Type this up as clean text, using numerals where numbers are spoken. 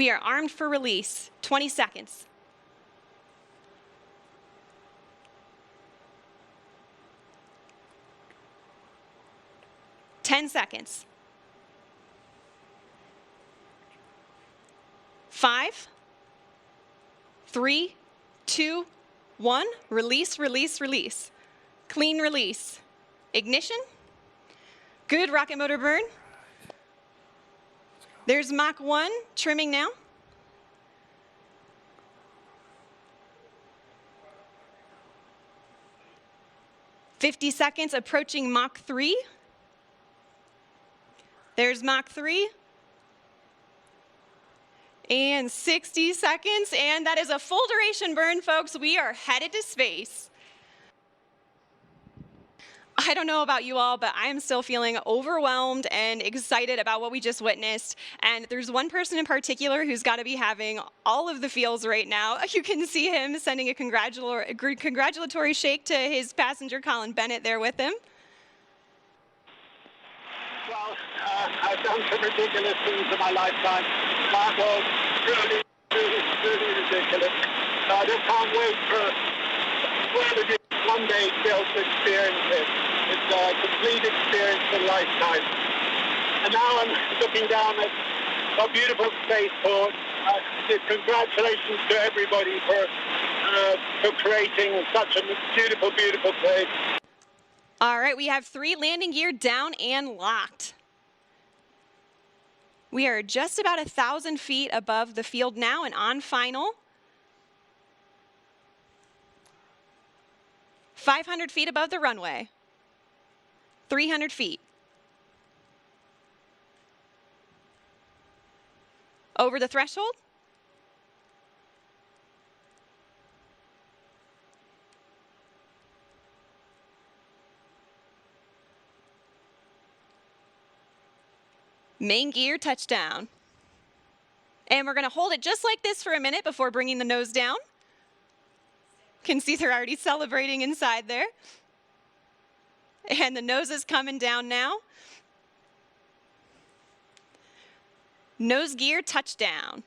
We are armed for release. 20 seconds. Ten seconds. 5, 3, 2, 1. Release, release, release. Clean release. Ignition. Good rocket motor burn. There's Mach 1 trimming now. "50 seconds approaching Mach 3. There's Mach 3. And 60 seconds, and that is a full duration burn, folks. We are headed to space. I don't know about you all, but I'm still feeling overwhelmed and excited about what we just witnessed. And there's one person in particular who's got to be having all of the feels right now. You can see him sending a congratulatory shake to his passenger, Colin Bennett, there with him. Well, I've done some ridiculous things in my lifetime. That was really, really ridiculous. I just can't wait for all of you one day to be able to experience it. It's a complete experience of a lifetime. And now I'm looking down at a beautiful spaceport. Congratulations to everybody for creating such a beautiful, beautiful place. All right, we have 3 landing gear down and locked. We are just about 1,000 feet above the field now and on final. 500 feet above the runway. 300 feet. Over the threshold. Main gear touchdown. And we're going to hold it just like this for a minute before bringing the nose down. Can see they're already celebrating inside there. And the nose is coming down now. Nose gear touchdown.